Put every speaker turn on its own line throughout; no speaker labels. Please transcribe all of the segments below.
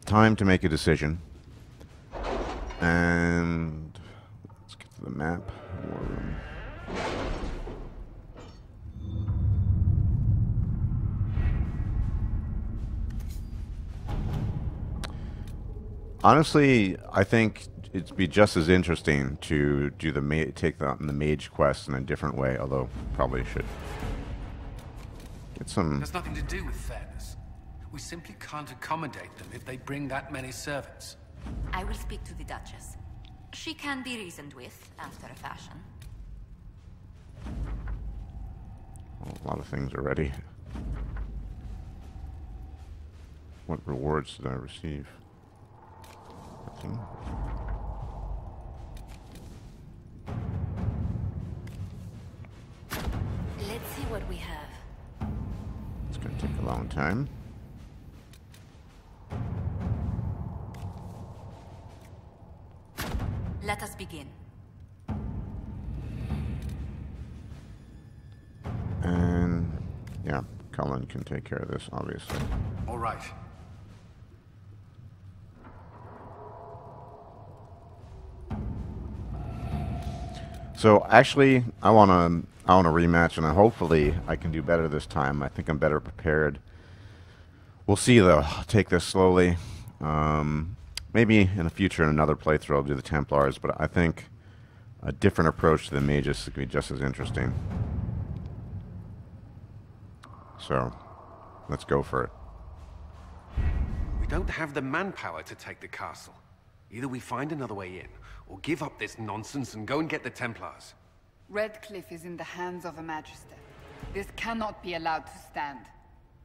time to make a decision. And let's get to the map. War room. Honestly, I think it'd be just as interesting to do the take the mage quest in a different way, although probably should get some.
There's nothing to do with fairness. We simply can't accommodate them if they bring that many servants.
I will speak to the Duchess. She can be reasoned with, after a fashion.
Oh, a lot of things already. What rewards did I receive? Nothing.
Let's see what we have.
It's going to take a long time.
Let us begin.
And yeah, Cullen can take care of this, obviously.
All right.
So actually, I want a rematch, and hopefully I can do better this time. I think I'm better prepared. We'll see though. I'll take this slowly. Maybe in the future, in another playthrough, I'll do the Templars, but I think a different approach to the mages could be just as interesting. So, let's go for it.
We don't have the manpower to take the castle. Either we find another way in, or give up this nonsense and go and get the Templars.
Redcliffe is in the hands of a Magister. This cannot be allowed to stand.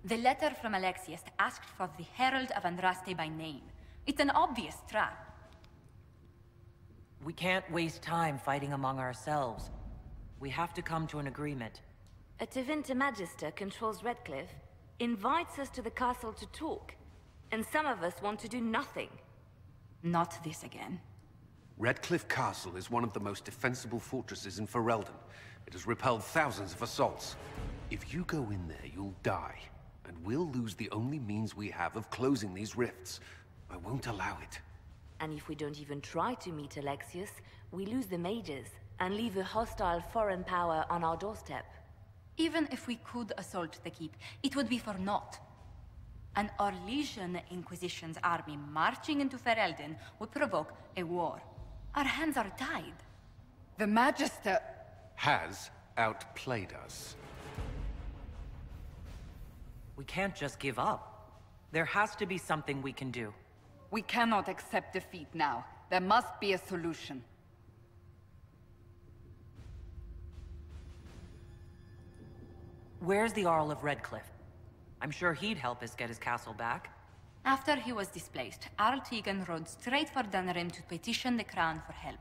The letter from Alexius asked for the Herald of Andraste by name. It's an obvious trap.
We can't waste time fighting among ourselves. We have to come to an agreement.
A Tevinter Magister controls Redcliffe, invites us to the castle to talk, and some of us want to do nothing.
Not this again.
Redcliffe Castle is one of the most defensible fortresses in Ferelden. It has repelled thousands of assaults. If you go in there, you'll die. And we'll lose the only means we have of closing these rifts. I won't allow it.
And if we don't even try to meet Alexius, we lose the mages, and leave a hostile foreign power on our doorstep.
Even if we could assault the keep, it would be for naught. An Orlesian Inquisition's army marching into Ferelden would provoke a war. Our hands are tied.
The Magister...
has outplayed us.
We can't just give up. There has to be something we can do.
We cannot accept defeat now. There must be a solution.
Where's the Earl of Redcliffe? I'm sure he'd help us get his castle back.
After he was displaced, Arl Tegan rode straight for Dunrim to petition the Crown for help.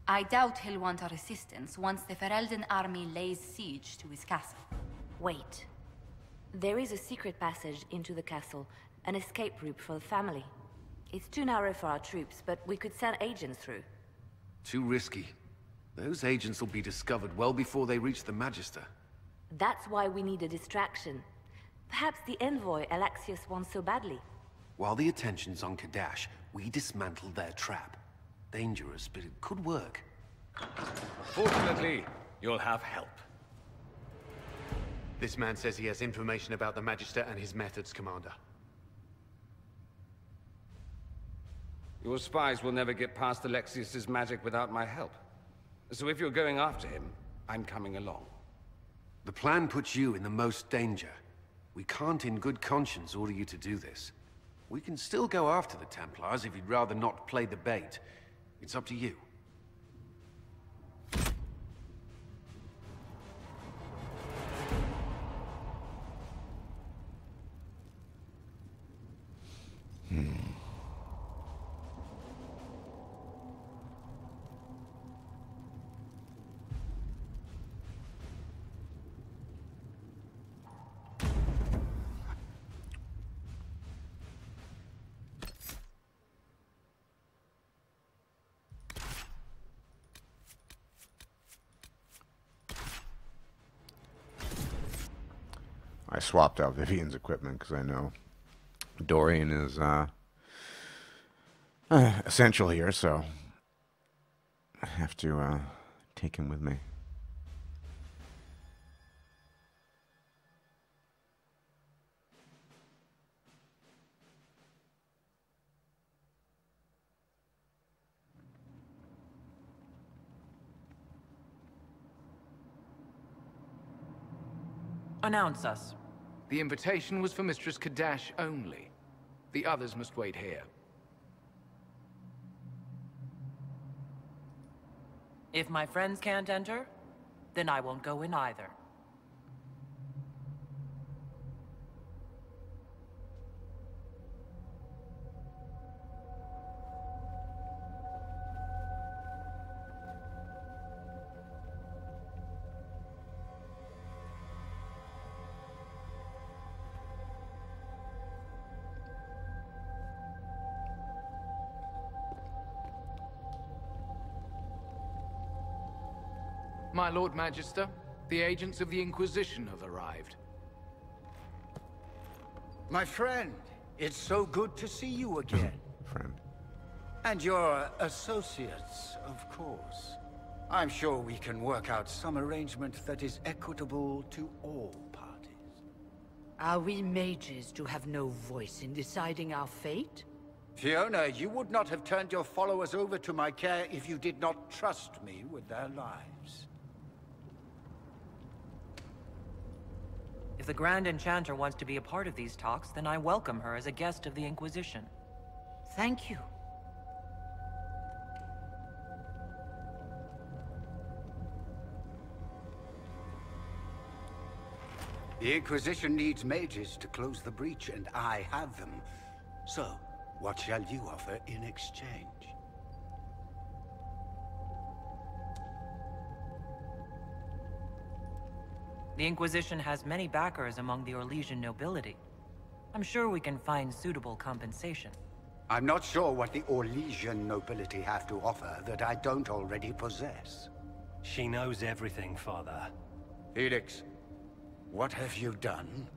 I doubt he'll want our assistance once the Ferelden army lays siege to his castle.
Wait. There is a secret passage into the castle, an escape route for the family. It's too narrow for our troops, but we could send agents through.
Too risky. Those agents will be discovered well before they reach the Magister.
That's why we need a distraction. Perhaps the envoy Alexius wants so badly.
While the attention's on Kadash, we dismantle their trap. Dangerous, but it could work.
Fortunately, you'll have help.
This man says he has information about the Magister and his methods, Commander.
Your spies will never get past Alexius's magic without my help. So if you're going after him, I'm coming along.
The plan puts you in the most danger. We can't in good conscience order you to do this. We can still go after the Templars if you'd rather not play the bait. It's up to you.
I swapped out Vivian's equipment because I know Dorian is essential here, so I have to take him with me.
Announce us.
The invitation was for Mistress Kadash only. The others must wait here.
If my friends can't enter, then I won't go in either.
My Lord Magister, the agents of the Inquisition have arrived.
My friend, it's so good to see you again.
Friend.
And your associates, of course. I'm sure we can work out some arrangement that is equitable to all parties.
Are we mages to have no voice in deciding our fate?
Fiona, you would not have turned your followers over to my care if you did not trust me with their lives.
If the Grand Enchanter wants to be a part of these talks, then I welcome her as a guest of the Inquisition.
Thank you.
The Inquisition needs mages to close the breach, and I have them. So, what shall you offer in exchange?
The Inquisition has many backers among the Orlesian nobility. I'm sure we can find suitable compensation.
I'm not sure what the Orlesian nobility have to offer that I don't already possess.
She knows everything, Father.
Felix, what have you done?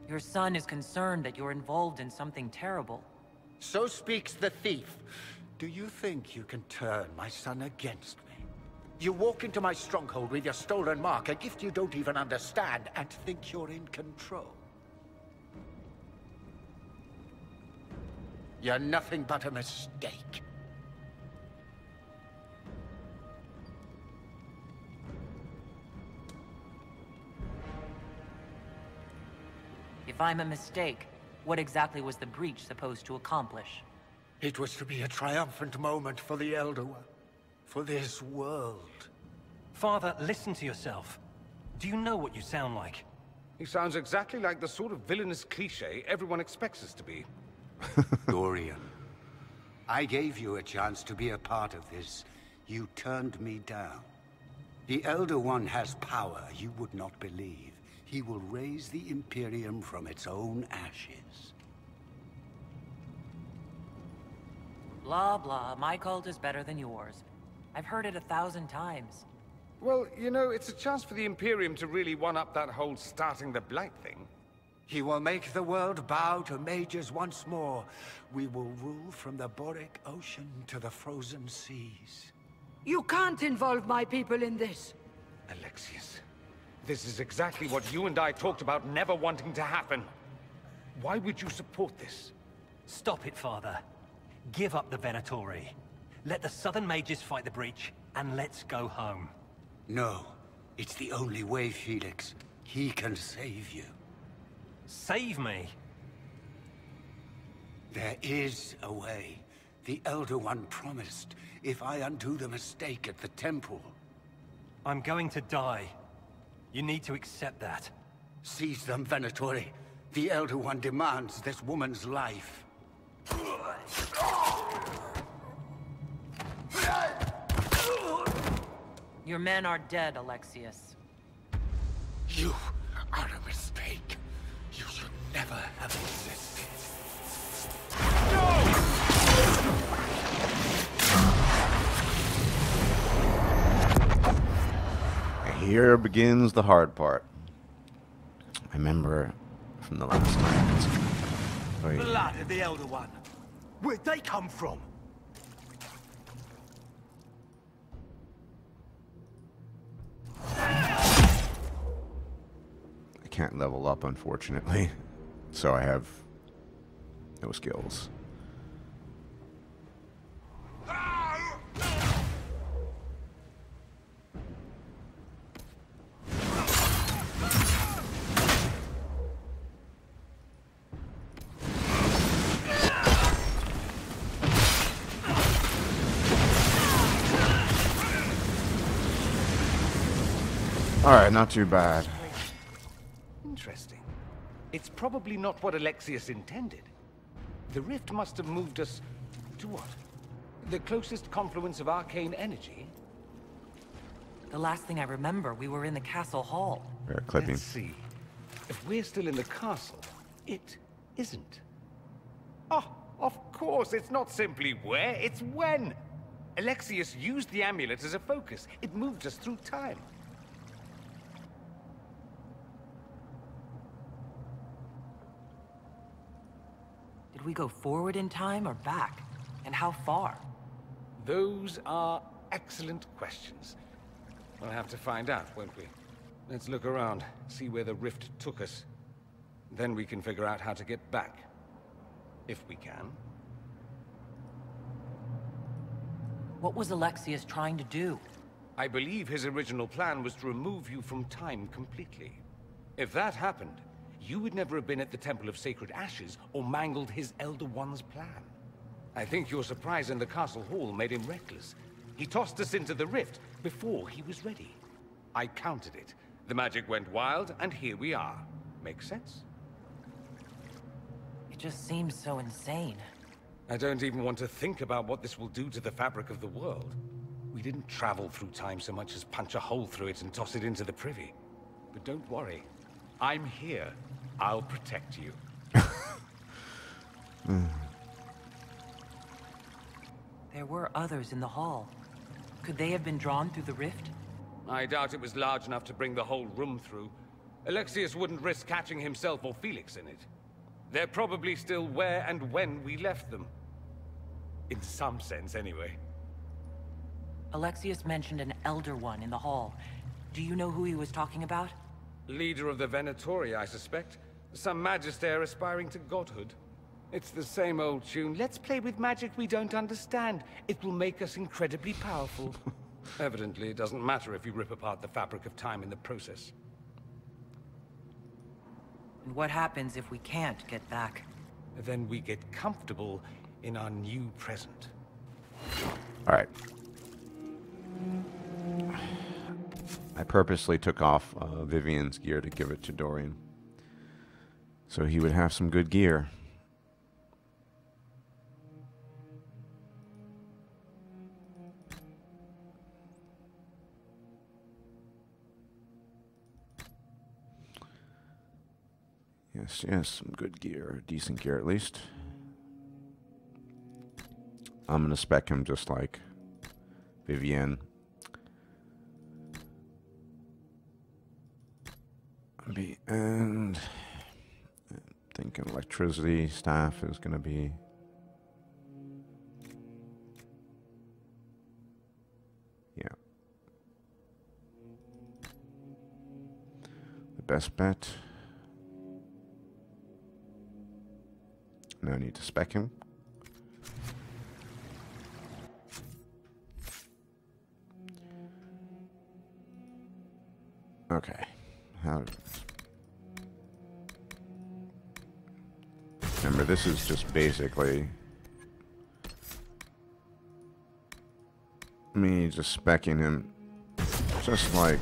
Your son is concerned that you're involved in something terrible.
So speaks the thief. Do you think you can turn my son against me? You walk into my stronghold with your stolen mark, a gift you don't even understand, and think you're in control. You're nothing but a mistake.
If I'm a mistake, what exactly was the breach supposed to accomplish?
It was to be a triumphant moment for the Elder One. For this world.
Father, listen to yourself. Do you know what you sound like?
He sounds exactly like the sort of villainous cliché everyone expects us to be.
Dorian, I gave you a chance to be a part of this. You turned me down. The Elder One has power you would not believe. He will raise the Imperium from its own ashes.
Blah, blah. My cult is better than yours. I've heard it 1,000 times.
Well, you know, it's a chance for the Imperium to really one-up that whole starting the Blight thing.
He will make the world bow to mages once more. We will rule from the Boric Ocean to the frozen seas.
You can't involve my people in this.
Alexius, this is exactly what you and I talked about never wanting to happen. Why would you support this?
Stop it, Father. Give up the Venatori. Let the Southern Mages fight the breach, and let's go home.
No. It's the only way, Felix. He can save you.
Save me?
There is a way. The Elder One promised, if I undo the mistake at the temple.
I'm going to die. You need to accept that.
Seize them, Venatori. The Elder One demands this woman's life.
Your men are dead, Alexius.
You are a mistake. You should never have existed.
Here begins the hard part. I remember from the last time. Wait.
Blood of the Elder One. Where'd they come from?
I can't level up, unfortunately. So I have no skills. Alright, not too bad.
Interesting. It's probably not what Alexius intended. The rift must have moved us to what? The closest confluence of arcane energy?
The last thing I remember, we were in the castle hall.
We're clipping.
Let's see. If we're still in the castle, it isn't. Oh, of course, it's not simply where, it's when. Alexius used the amulet as a focus. It moved us through time.
Did we go forward in time or back? And how far?
Those are excellent questions. We'll have to find out, won't we? Let's look around, see where the rift took us. Then we can figure out how to get back. If we can.
What was Alexius trying to do?
I believe his original plan was to remove you from time completely. If that happened, you would never have been at the Temple of Sacred Ashes or mangled his Elder One's plan. I think your surprise in the castle hall made him reckless. He tossed us into the rift before he was ready. I countered it. The magic went wild, and here we are. Make sense?
It just seems so insane.
I don't even want to think about what this will do to the fabric of the world. We didn't travel through time so much as punch a hole through it and toss it into the privy. But don't worry. I'm here. I'll protect you.
There were others in the hall. Could they have been drawn through the rift?
I doubt it was large enough to bring the whole room through. Alexius wouldn't risk catching himself or Felix in it. They're probably still where and when we left them. In some sense, anyway.
Alexius mentioned an Elder One in the hall. Do you know who he was talking about?
Leader of the Venatori, I suspect. Some magister aspiring to godhood. It's the same old tune. Let's play with magic we don't understand. It will make us incredibly powerful. Evidently, it doesn't matter if you rip apart the fabric of time in the process.
And what happens if we can't get back?
Then we get comfortable in our new present.
Alright. I purposely took off Vivian's gear to give it to Dorian, so he would have some good gear. Yes, some good gear, decent gear at least. I'm gonna spec him just like Vivienne. And I think an electricity staff is gonna be the best bet. No need to spec him. Okay. Remember, this is just basically me just specking him just like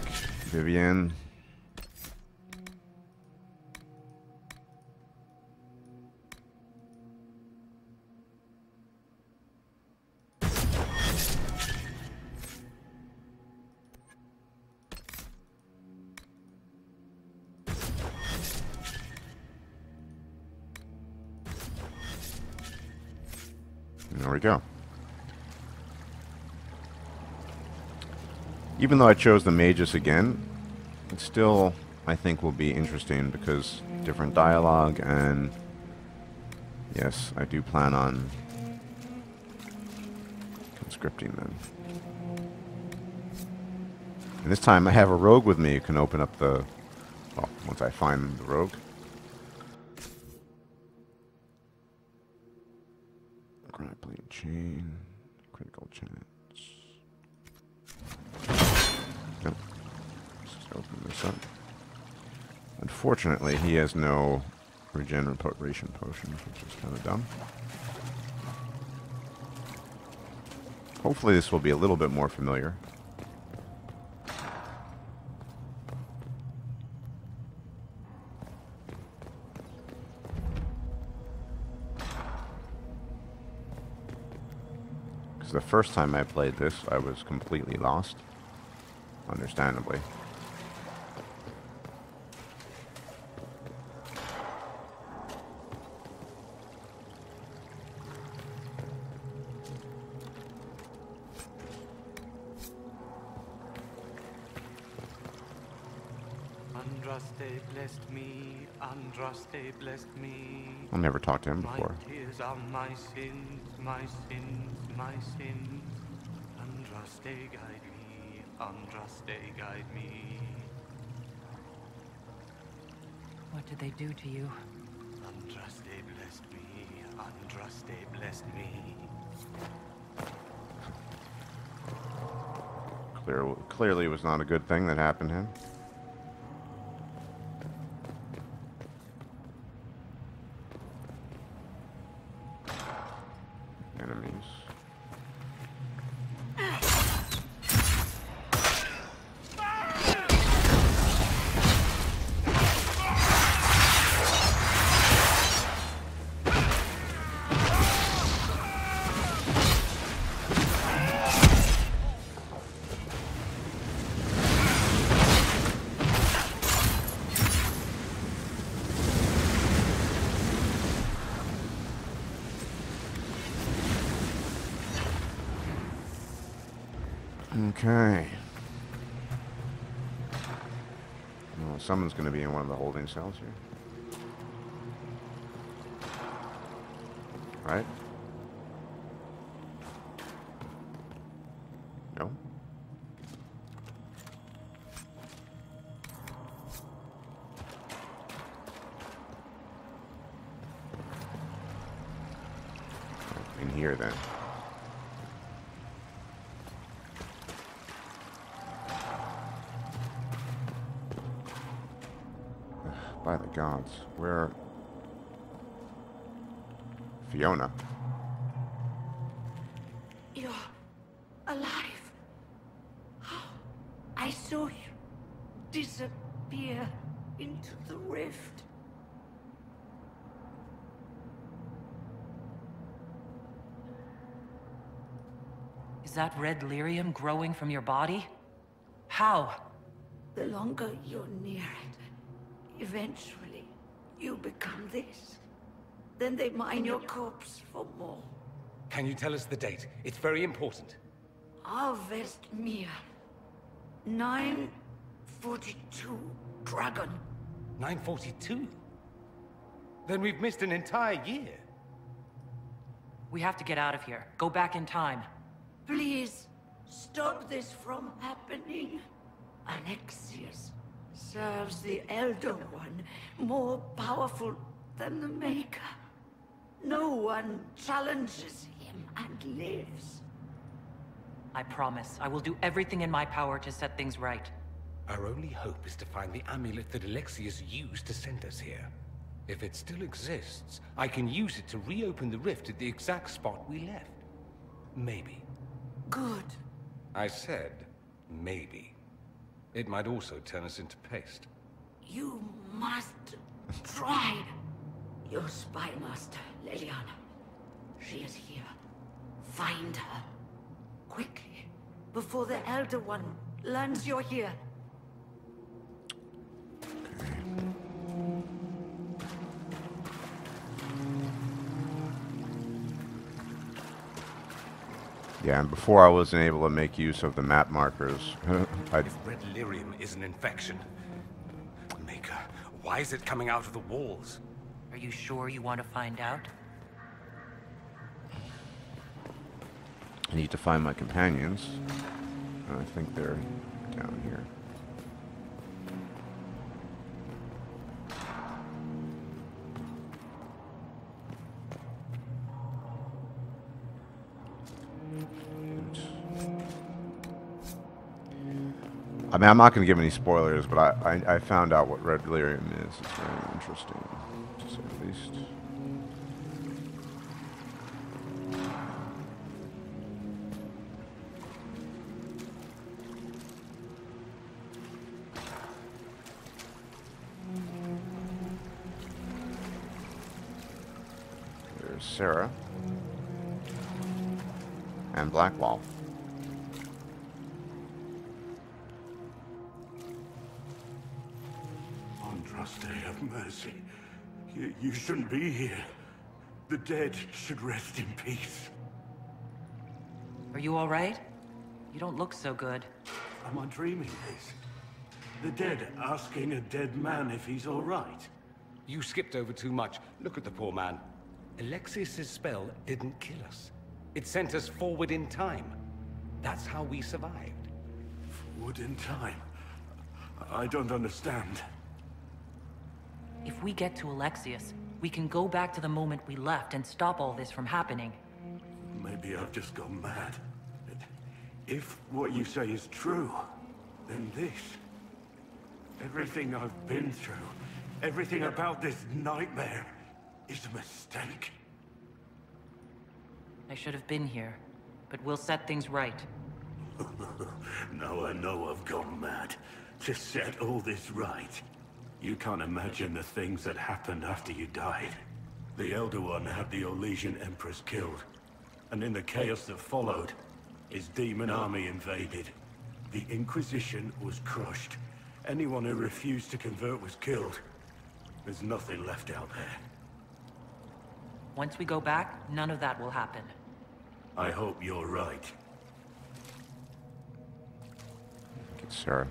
Vivienne. There we go. Even though I chose the Magus again, it still, I think, will be interesting because different dialogue and Yes, I do plan on conscripting them. And this time I have a rogue with me who can open up the... Well, once I find the rogue. Grappling chain. Critical chance. Nope. Let's just open this up. Unfortunately, he has no regeneration potions, which is kind of dumb. Hopefully this will be a little bit more familiar. Because the first time I played this, I was completely lost. Understandably.
Andraste blessed me, Andraste blessed me.
I'll never talk to him before.
My tears are my sins, my sins, my sins. Andraste guide me, Andraste guide me.
What did they do to you?
Andraste blessed me, Andraste blessed me.
Clearly was not a good thing that happened to him. Enemies. Okay. Well, someone's going to be in one of the holding cells here. Right? No? In here then. By the gods, where... Fiona.
You're alive. I saw you disappear into the rift.
Is that red lyrium growing from your body? How?
The longer you're near it, eventually you become this. Then they mine your corpse for more.
Can you tell us the date? It's very important.
Harvest Mir. 942 Dragon.
942? Then we've missed an entire year.
We have to get out of here. Go back in time.
Please, stop this from happening. Alexius serves the Elder One, more powerful than the Maker. No one challenges him and lives.
I promise. I will do everything in my power to set things right.
Our only hope is to find the amulet that Alexius used to send us here. If it still exists, I can use it to reopen the rift at the exact spot we left. Maybe.
Good.
I said, maybe. It might also turn us into paste.
You must try. Your spy master, Leliana. She is here. Find her. Quickly. Before the Elder One learns you're here.
Yeah, and before I wasn't able to make use of the map markers.
If red lyrium is an infection, Maker, why is it coming out of the walls?
Are you sure you want to find out?
I need to find my companions. And I think they're down here. I mean, I'm not going to give any spoilers, but I found out what red lyrium is. It's very interesting, to say the least. There's Sarah and Blackwall.
Have mercy. You shouldn't be here. The dead should rest in peace.
Are you all right? You don't look so good.
Am I dreaming this? The dead asking a dead man if he's all right.
You skipped over too much. Look at the poor man. Alexius' spell didn't kill us. It sent us forward in time. That's how we survived.
Forward in time? I don't understand.
If we get to Alexius, we can go back to the moment we left and stop all this from happening.
Maybe I've just gone mad. If what you say is true, then this... everything I've been through, everything about this nightmare, is a mistake.
I should have been here, but we'll set things right.
Now I know I've gone mad. To set all this right. You can't imagine the things that happened after you died. The Elder One had the Orlesian Empress killed. And in the chaos that followed, his demon army invaded. The Inquisition was crushed. Anyone who refused to convert was killed. There's nothing left out there.
Once we go back, none of that will happen.
I hope you're right.
Get Sarah.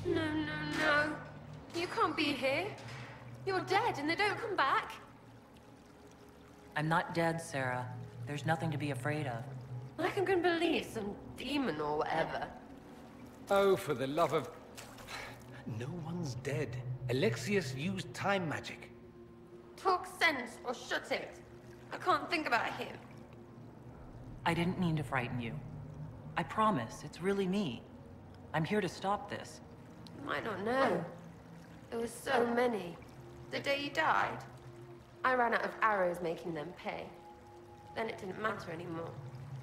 No. You can't be here. You're dead and they don't come back.
I'm not dead, Sarah. There's nothing to be afraid of.
Like I'm gonna believe some demon or whatever.
Oh, for the love of... No one's dead. Alexius used time magic.
Talk sense or shut it. I can't think about him.
I didn't mean to frighten you. I promise, it's really me. I'm here to stop this.
You might not know. There were so many. The day you died, I ran out of arrows making them pay. Then it didn't matter anymore.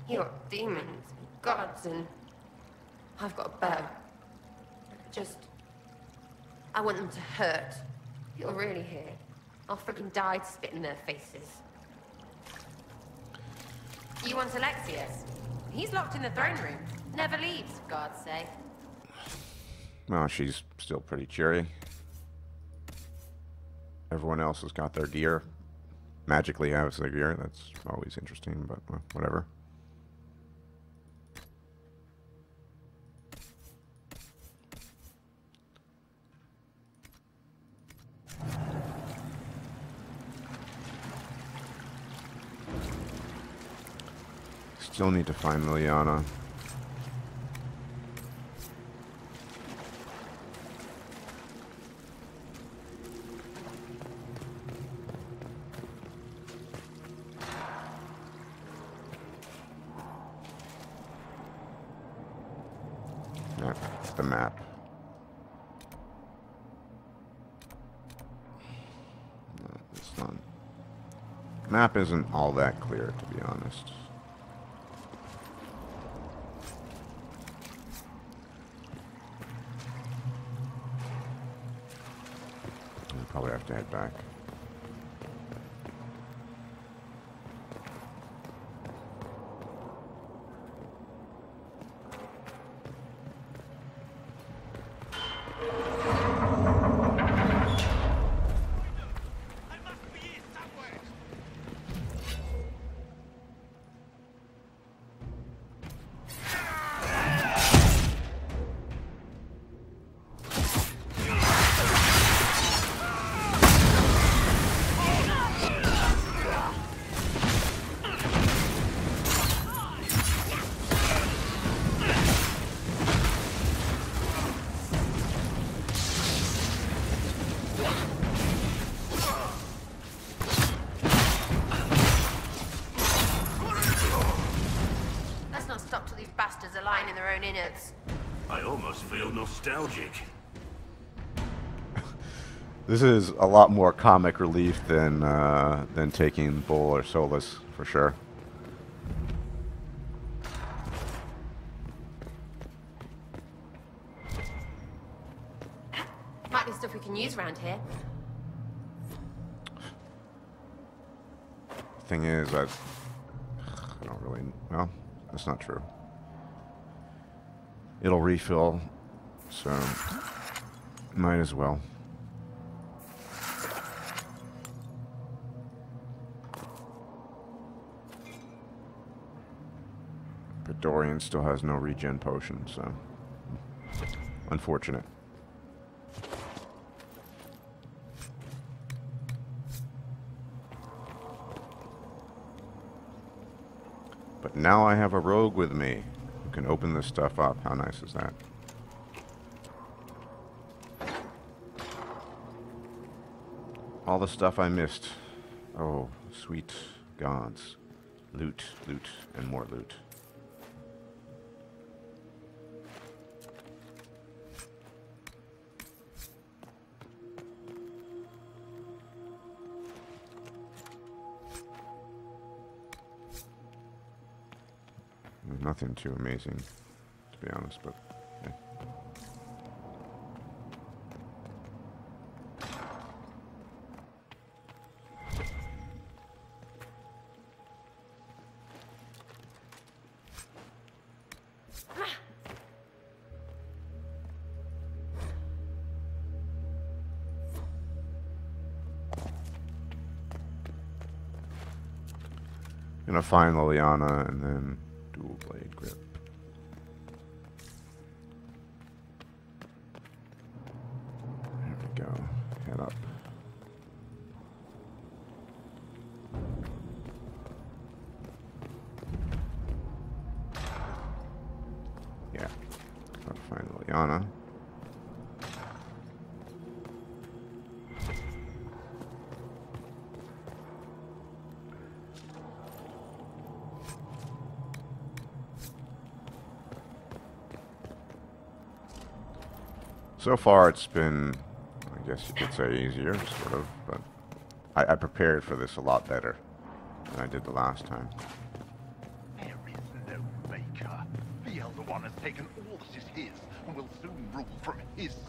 You got demons and gods and... I've got a bow. I want them to hurt. If you're really here, I'll freaking die to spit in their faces. You want Alexius? He's locked in the throne room. Never leaves, for God's sake.
Well, she's still pretty cheery. Everyone else has got their gear. Magically has their gear. That's always interesting, but well, whatever. Still need to find Liliana. That's the map. No, it's not. Map isn't all that clear, to be honest. I'll probably have to head back.
own innards.
I almost feel nostalgic.
This is a lot more comic relief than taking Bull or Solus, for sure.
Might be stuff we can use around here.
Thing is, I don't really. Well, that's not true. It'll refill, so might as well. But Dorian still has no regen potion, so unfortunate. But now I have a rogue with me who can open this stuff up. How nice is that? All the stuff I missed. Oh, sweet gods. Loot, loot, and more loot. Nothing too amazing, to be honest, but okay. Gonna find Liliana and then dual blade grip. There we go. Head up. Yeah. Gotta find Liliana. So far it's been, I guess you could say, easier, sort of, but I prepared for this a lot better than I did the last time.
There is no maker. The Elder One has taken all that is his, and will soon rule from his city.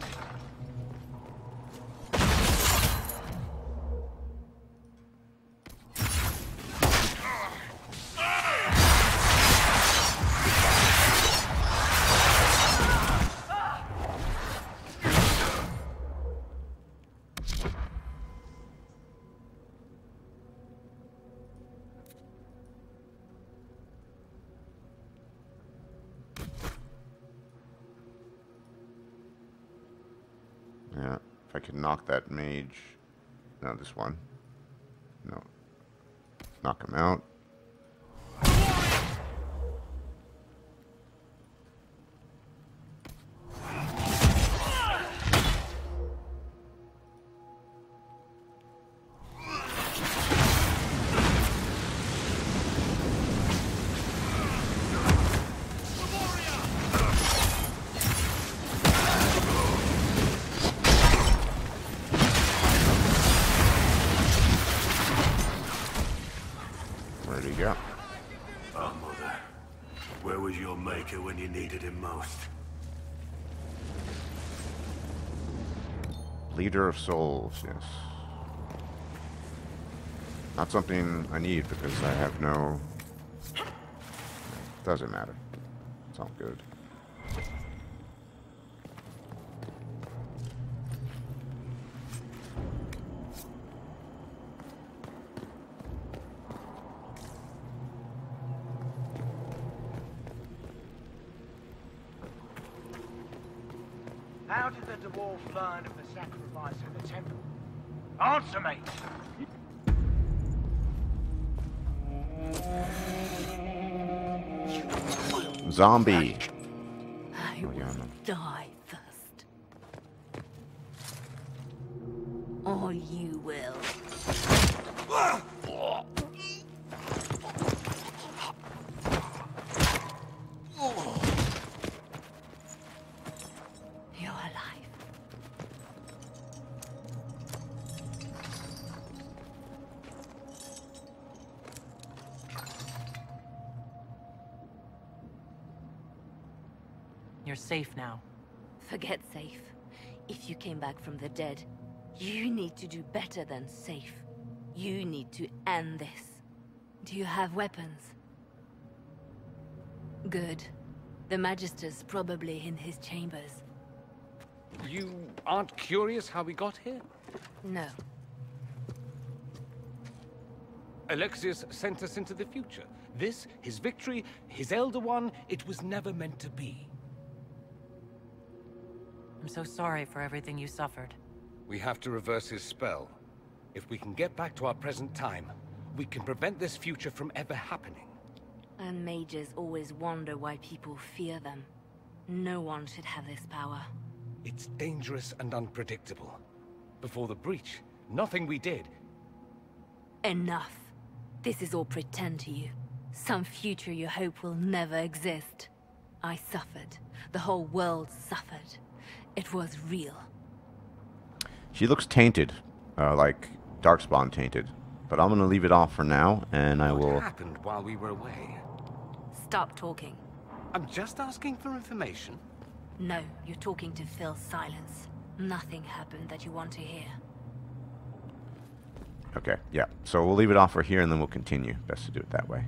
Yeah, if I could knock that mage, no, this one, no, knock him out. Where'd he go?
Oh, Mother. Where was your maker when you needed him most?
Leader of Souls, yes. Not something I need because I have no... Doesn't matter. It's all good.
How did the dwarf learn of the sacrifice in the temple? Answer me!
Zombie!
I will die first. Or you will.
You're safe now.
Forget safe. If you came back from the dead, you need to do better than safe. You need to end this. Do you have weapons? Good. The Magister's probably in his chambers.
You aren't curious how we got here?
No.
Alexius sent us into the future. This, his victory, his Elder One, it was never meant to be.
I'm so sorry for everything you suffered.
We have to reverse his spell. If we can get back to our present time, we can prevent this future from ever happening.
And mages always wonder why people fear them. No one should have this power.
It's dangerous and unpredictable. Before the breach, nothing we did.
Enough. This is all pretend to you. Some future you hope will never exist. I suffered. The whole world suffered. It was real.
She looks tainted, like Darkspawn tainted. But I'm going to leave it off for now, and I will...
What happened while we were away?
Stop talking.
I'm just asking for information.
No, you're talking to fill silence. Nothing happened that you want to hear.
Okay, yeah. So we'll leave it off for here, and then we'll continue. Best to do it that way.